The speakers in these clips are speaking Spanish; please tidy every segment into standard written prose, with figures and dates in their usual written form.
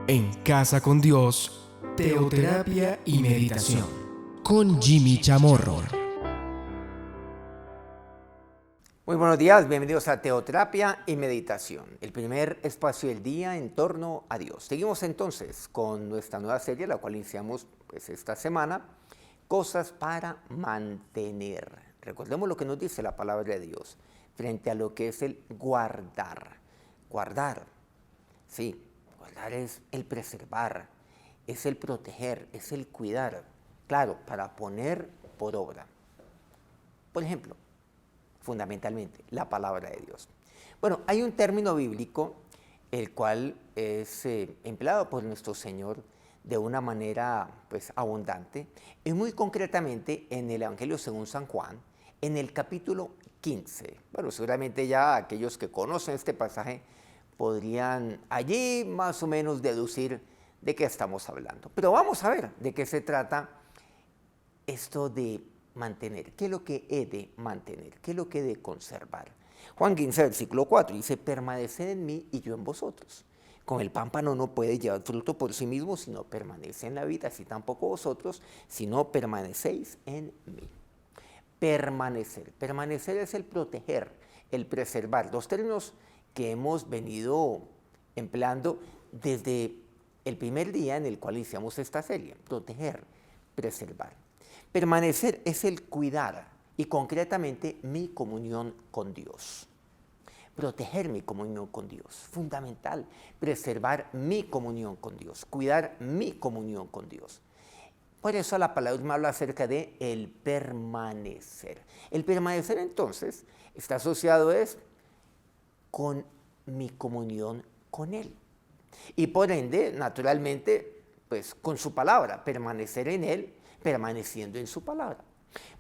En Casa con Dios, teoterapia y meditación, con Jimmy Chamorro. Muy buenos días, bienvenidos a Teoterapia y Meditación, el primer espacio del día en torno a Dios. Seguimos entonces con nuestra nueva serie, la cual iniciamos esta semana, Cosas para mantener. Recordemos lo que nos dice la palabra de Dios frente a lo que es el guardar. Guardar, sí, guardar es el preservar, es el proteger, es el cuidar. Claro, para poner por obra. Por ejemplo, fundamentalmente, la palabra de Dios. Bueno, hay un término bíblico el cual es empleado por nuestro Señor de una manera abundante y muy concretamente en el Evangelio según San Juan, en el capítulo 15. Bueno, seguramente ya aquellos que conocen este pasaje podrían allí más o menos deducir de qué estamos hablando. Pero vamos a ver de qué se trata esto de mantener. ¿Qué es lo que he de mantener? ¿Qué es lo que he de conservar? Juan 15, versículo 4 dice, permaneced en mí y yo en vosotros. Con el pámpano no puede llevar fruto por sí mismo, sino permanece en la vida, así tampoco vosotros, si no permanecéis en mí. Permanecer. Permanecer es el proteger, el preservar. Dos términos que hemos venido empleando desde el primer día en el cual iniciamos esta serie. Proteger, preservar. Permanecer es el cuidar y concretamente mi comunión con Dios. Proteger mi comunión con Dios, fundamental. Preservar mi comunión con Dios, cuidar mi comunión con Dios. Por eso la palabra me habla acerca de el permanecer. El permanecer entonces está asociado con mi comunión con Él. Y por ende, naturalmente, con su palabra, permanecer en Él, permaneciendo en su palabra.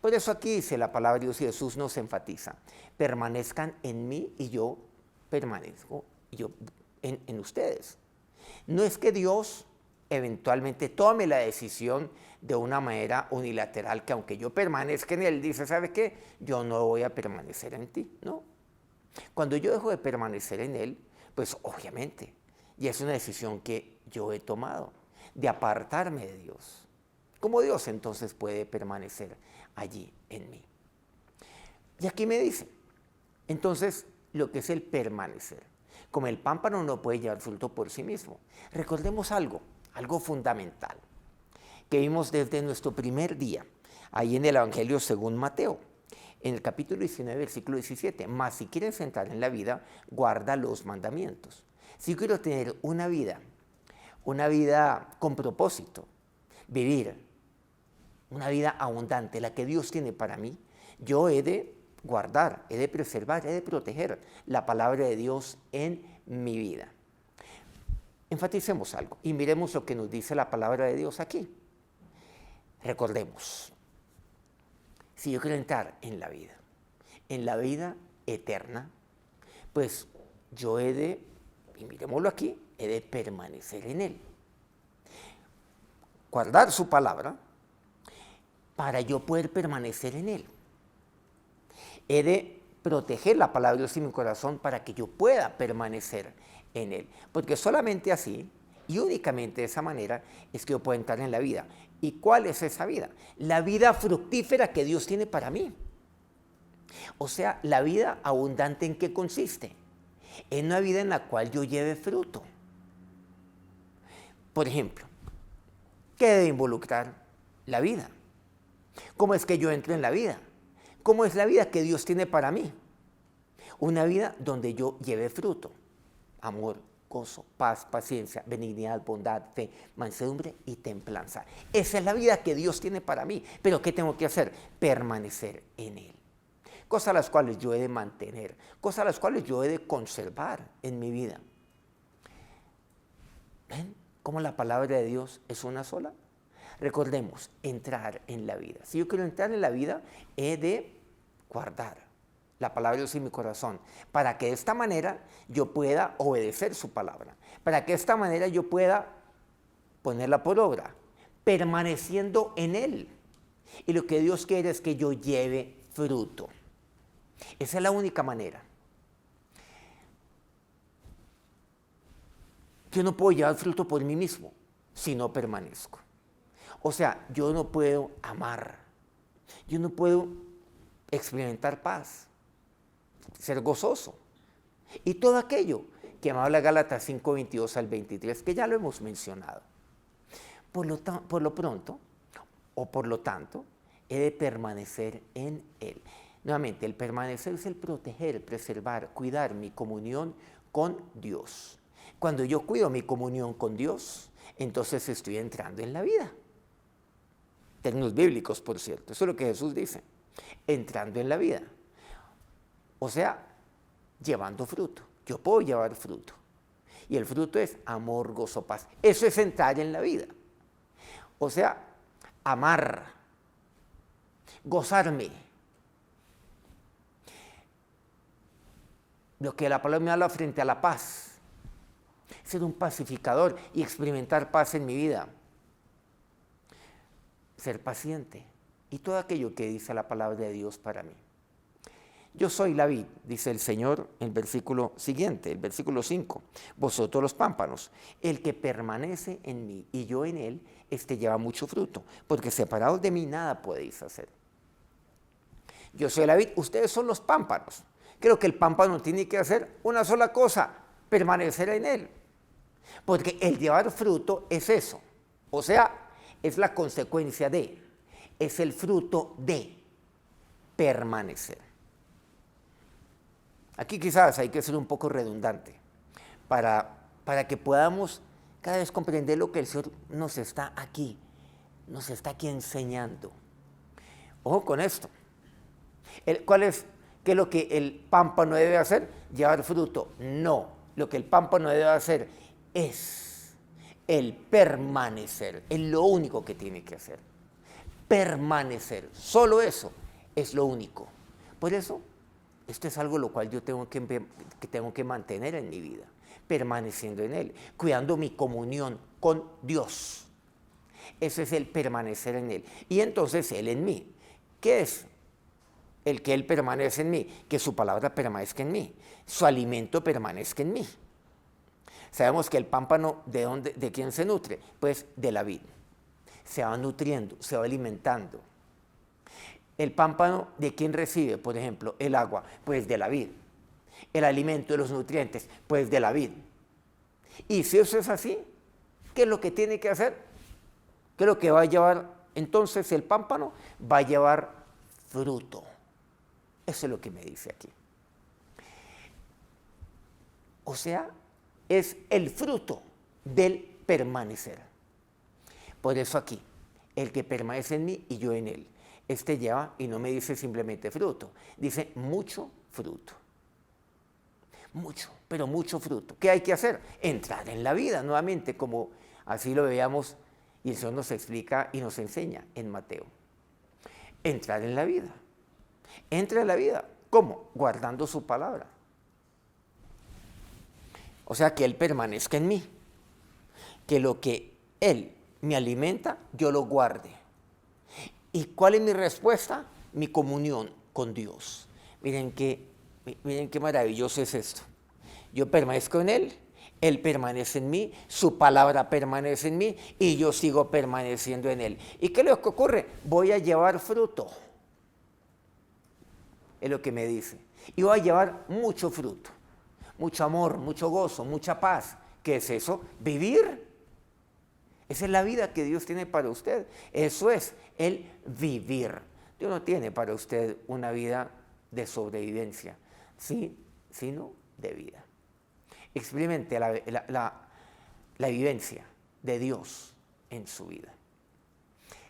Por eso aquí dice la palabra de Dios y Jesús nos enfatiza, permanezcan en mí y yo permanezco en ustedes. No es que Dios eventualmente tome la decisión de una manera unilateral, que aunque yo permanezca en Él, dice, ¿sabe qué? Yo no voy a permanecer en ti, ¿no? Cuando yo dejo de permanecer en Él, pues obviamente, y es una decisión que yo he tomado, de apartarme de Dios. ¿Cómo Dios entonces puede permanecer allí en mí? Y aquí me dice, entonces, lo que es el permanecer. Como el pámpano no puede llevar fruto por sí mismo. Recordemos algo fundamental, que vimos desde nuestro primer día, ahí en el Evangelio según Mateo, en el capítulo 19, versículo 17. Mas si quieres entrar en la vida, guarda los mandamientos. Si quiero tener una vida con propósito, vivir una vida abundante, la que Dios tiene para mí, yo he de guardar, he de preservar, he de proteger la palabra de Dios en mi vida. Enfaticemos algo y miremos lo que nos dice la palabra de Dios aquí. Recordemos, si yo quiero entrar en la vida eterna, pues yo he de, y miremoslo aquí, he de permanecer en Él. Guardar su palabra para yo poder permanecer en Él. He de proteger la palabra de Dios en mi corazón para que yo pueda permanecer en Él. Porque solamente así y únicamente de esa manera es que yo puedo entrar en la vida. ¿Y cuál es esa vida? La vida fructífera que Dios tiene para mí. O sea, la vida abundante, ¿en qué consiste? En una vida en la cual yo lleve fruto. Por ejemplo, ¿qué debe involucrar la vida? ¿Cómo es que yo entro en la vida? ¿Cómo es la vida que Dios tiene para mí? Una vida donde yo lleve fruto. Amor, gozo, paz, paciencia, benignidad, bondad, fe, mansedumbre y templanza. Esa es la vida que Dios tiene para mí. ¿Pero qué tengo que hacer? Permanecer en Él. Cosas a las cuales yo he de mantener, cosas a las cuales yo he de conservar en mi vida. ¿Ven cómo la palabra de Dios es una sola? Recordemos, entrar en la vida. Si yo quiero entrar en la vida, he de guardar la palabra de Dios en mi corazón, para que de esta manera yo pueda obedecer su palabra, para que de esta manera yo pueda ponerla por obra, permaneciendo en Él. Y lo que Dios quiere es que yo lleve fruto. Esa es la única manera. Yo no puedo llevar fruto por mí mismo si no permanezco. O sea, yo no puedo amar, yo no puedo experimentar paz, ser gozoso. Y todo aquello que habla Gálatas 5:22 al 23, que ya lo hemos mencionado. Por lo pronto, o por lo tanto, he de permanecer en Él. Nuevamente, el permanecer es el proteger, preservar, cuidar mi comunión con Dios. Cuando yo cuido mi comunión con Dios, entonces estoy entrando en la vida. Términos bíblicos, por cierto, eso es lo que Jesús dice. Entrando en la vida. O sea, llevando fruto. Yo puedo llevar fruto. Y el fruto es amor, gozo, paz. Eso es entrar en la vida. O sea, amar, gozarme. Lo que la palabra me habla frente a la paz. Ser un pacificador y experimentar paz en mi vida. Ser paciente. Y todo aquello que dice la palabra de Dios para mí. Yo soy la vid, dice el Señor en el versículo siguiente, el versículo 5. Vosotros los pámpanos, el que permanece en mí y yo en él, este lleva mucho fruto, porque separados de mí nada podéis hacer. Yo soy la vid, ustedes son los pámpanos. Creo que el pámpano tiene que hacer una sola cosa, permanecer en él. Porque el llevar fruto es eso. O sea, es la consecuencia de, es el fruto de permanecer. Aquí quizás hay que ser un poco redundante para que podamos cada vez comprender lo que el Señor nos está aquí enseñando. Ojo con esto. ¿Qué es lo que el pámpano debe hacer? Llevar fruto. No, lo que el pámpano debe hacer es el permanecer. Es lo único que tiene que hacer. Permanecer. Solo eso es lo único. Por eso, esto es algo lo cual yo tengo que mantener en mi vida, permaneciendo en Él, cuidando mi comunión con Dios. Ese es el permanecer en Él. Y entonces Él en mí. ¿Qué es el que Él permanece en mí? Que su palabra permanezca en mí, su alimento permanezca en mí. Sabemos que el pámpano, ¿de quién se nutre? Pues de la vid. Se va nutriendo, se va alimentando. El pámpano, ¿de quién recibe, por ejemplo, el agua? Pues de la vid. El alimento de los nutrientes, pues de la vid. Y si eso es así, ¿qué es lo que tiene que hacer? ¿Qué es lo que va a llevar entonces el pámpano? Va a llevar fruto. Eso es lo que me dice aquí. O sea, es el fruto del permanecer. Por eso aquí, el que permanece en mí y yo en él. Este lleva, y no me dice simplemente fruto, dice mucho fruto. Mucho, pero mucho fruto. ¿Qué hay que hacer? Entrar en la vida nuevamente, como así lo veíamos y el Señor nos explica y nos enseña en Mateo. Entrar en la vida. Entra en la vida. ¿Cómo? Guardando su palabra. O sea, que Él permanezca en mí. Que lo que Él me alimenta, yo lo guarde. ¿Y cuál es mi respuesta? Mi comunión con Dios. Miren qué maravilloso es esto. Yo permanezco en Él, Él permanece en mí, su palabra permanece en mí y yo sigo permaneciendo en Él. ¿Y qué es lo que ocurre? Voy a llevar fruto. Es lo que me dice. Y voy a llevar mucho fruto, mucho amor, mucho gozo, mucha paz. ¿Qué es eso? Vivir. Esa es la vida que Dios tiene para usted. Eso es el vivir. Dios no tiene para usted una vida de sobrevivencia, sino de vida. Experimente la vivencia de Dios en su vida.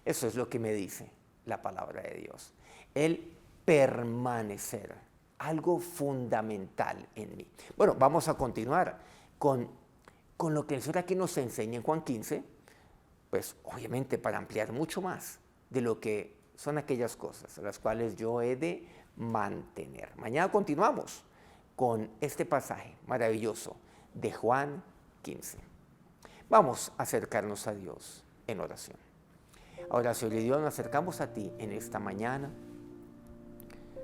Eso es lo que me dice la palabra de Dios. El permanecer, algo fundamental en mí. Bueno, vamos a continuar con lo que el Señor aquí nos enseña en Juan 15, pues obviamente para ampliar mucho más de lo que son aquellas cosas a las cuales yo he de mantener. Mañana continuamos con este pasaje maravilloso de Juan 15. Vamos a acercarnos a Dios en oración. Ahora, Señor Dios, nos acercamos a ti en esta mañana,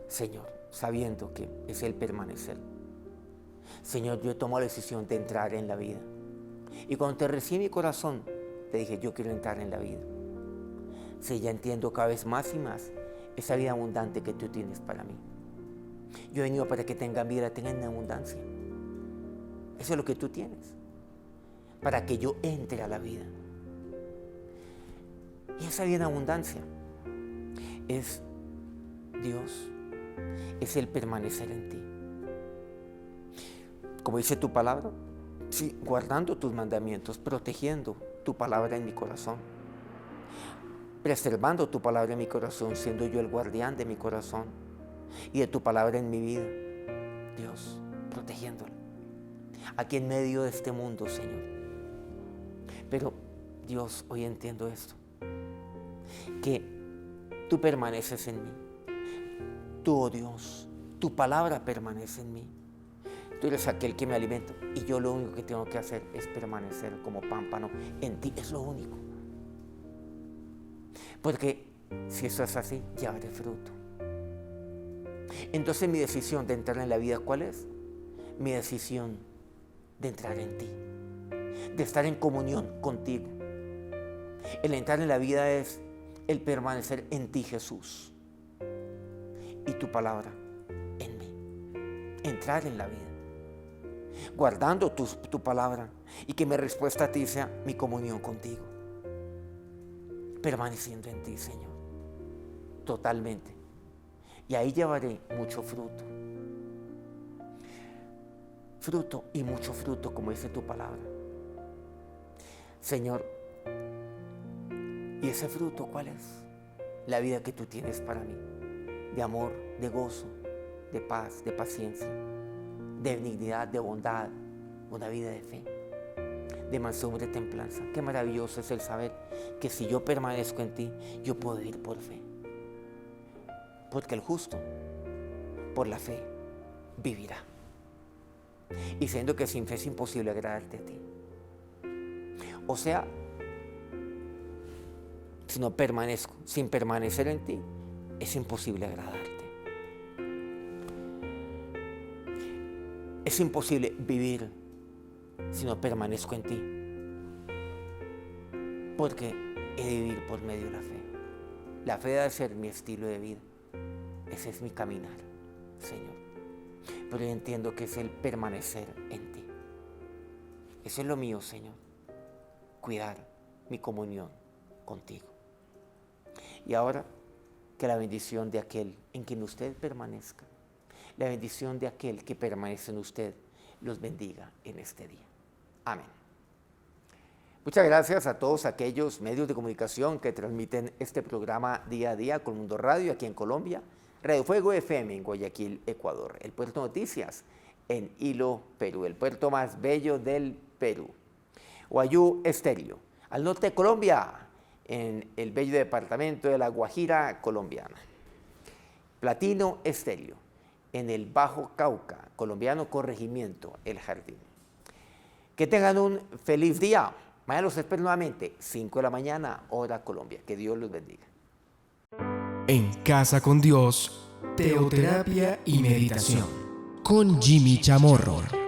Señor, sabiendo que es el permanecer. Señor, yo tomo la decisión de entrar en la vida. Y cuando te recibí en mi corazón, te dije, yo quiero entrar en la vida. Sí, ya entiendo cada vez más y más esa vida abundante que tú tienes para mí. Yo he venido para que tengan vida, tengan en abundancia. Eso es lo que tú tienes. Para que yo entre a la vida. Y esa vida en abundancia es Dios. Es el permanecer en ti. Como dice tu palabra, sí, guardando tus mandamientos, protegiendo tu palabra en mi corazón, preservando tu palabra en mi corazón, siendo yo el guardián de mi corazón y de tu palabra en mi vida. Dios, protegiéndola. Aquí en medio de este mundo, Señor. Pero, Dios, hoy entiendo esto. Que tú permaneces en mí. Tú, oh Dios, tu palabra permanece en mí. Tú eres aquel que me alimenta y yo lo único que tengo que hacer es permanecer como pámpano en ti. Es lo único. Porque si eso es así, llevaré fruto. Entonces mi decisión de entrar en la vida, ¿cuál es? Mi decisión de entrar en ti, de estar en comunión contigo. El entrar en la vida es el permanecer en ti, Jesús, y tu palabra en mí. Entrar en la vida, guardando tu palabra, y que mi respuesta a ti sea mi comunión contigo, permaneciendo en ti, Señor, totalmente. Y ahí llevaré mucho fruto. Fruto y mucho fruto, como dice tu palabra. Señor, ¿y ese fruto cuál es? La vida que tú tienes para mí. De amor, de gozo, de paz, de paciencia, de benignidad, de bondad, una vida de fe, de mansedumbre, de templanza. Qué maravilloso es el saber que si yo permanezco en ti, yo puedo ir por fe. Porque el justo, por la fe, vivirá. Y siendo que sin fe es imposible agradarte a ti. O sea, si no permanezco, sin permanecer en ti, es imposible agradarte. Es imposible vivir si no permanezco en ti. Porque he de vivir por medio de la fe. La fe debe ser mi estilo de vida. Ese es mi caminar, Señor. Pero yo entiendo que es el permanecer en ti. Eso es lo mío, Señor. Cuidar mi comunión contigo. Y ahora, que la bendición de aquel en quien usted permanezca, la bendición de aquel que permanece en usted, los bendiga en este día. Amén. Muchas gracias a todos aquellos medios de comunicación que transmiten este programa día a día con Mundo Radio aquí en Colombia, Radio Fuego FM en Guayaquil, Ecuador, el Puerto Noticias en Hilo, Perú, el puerto más bello del Perú, Guayú Estéreo, al norte de Colombia, en el bello departamento de La Guajira colombiana, Platino Estéreo, en el Bajo Cauca, colombiano corregimiento, El Jardín. Que tengan un feliz día. Mañana los espero nuevamente, 5 de la mañana, hora Colombia. Que Dios los bendiga. En Casa con Dios, teoterapia y meditación con Jimmy Chamorro.